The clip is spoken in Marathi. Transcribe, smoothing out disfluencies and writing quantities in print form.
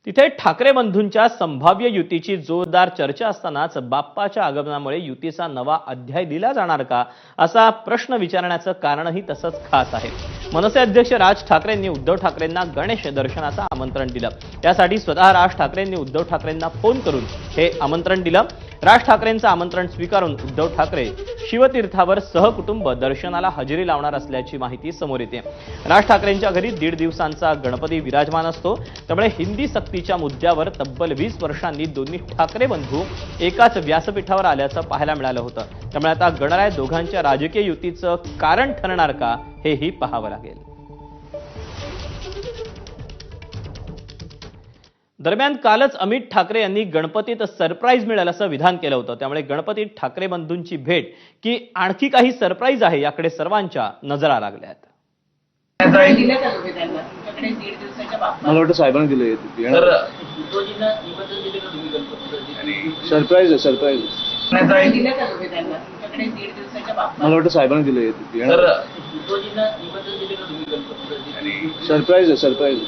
तिथे ठाकरे बंधूंच्या संभाव्य युतीची जोरदार चर्चा असतानाच बाप्पाच्या आगमनामुळे युतीचा नवा अध्याय दिला जाणार का असा प्रश्न विचारण्याचं कारणही तसंच खास आहे। मनसे अध्यक्ष राज ठाकरेंनी उद्धव ठाकरेंना गणेश दर्शनाचं आमंत्रण दिलं। त्यासाठी स्वतः राज ठाकरेंनी उद्धव ठाकरेंना फोन करून हे आमंत्रण दिलं। राज ठाकरेंचं आमंत्रण स्वीकारून उद्धव ठाकरे शिवतीर्थावर सहकुटुंब दर्शनाला हजेरी लावणार असल्याची माहिती समोर येते। राज ठाकरेंच्या घरी 1.5 दिवसांचा गणपती विराजमान असतो, त्यामुळे हिंदी सक्तीच्या मुद्द्यावर तब्बल 20 वर्षांनी दोन्ही ठाकरे बंधू एकाच व्यासपीठावर आल्याचं पाहायला मिळालं होतं। त्यामुळे आता गणराय दोघांच्या राजकीय युतीचं कारण ठरणार का हेही पाहावं लागेल। दरम्यान कालच अमित ठाकरे यांनी गणपतीत सरप्राईज मिळेल असं विधान केलं होतं। त्यामुळे गणपतीत ठाकरे बंधूंची भेट की आणखी काही सरप्राईज आहे याकडे सर्वांच्या नजरा लागल्यात। मला वाटतं साहेबांनी दिलं सरप्राईज आहे, सरप्राईज मला वाटतं साहेबांनी दिलं सरप्राईज आहे, सरप्राईज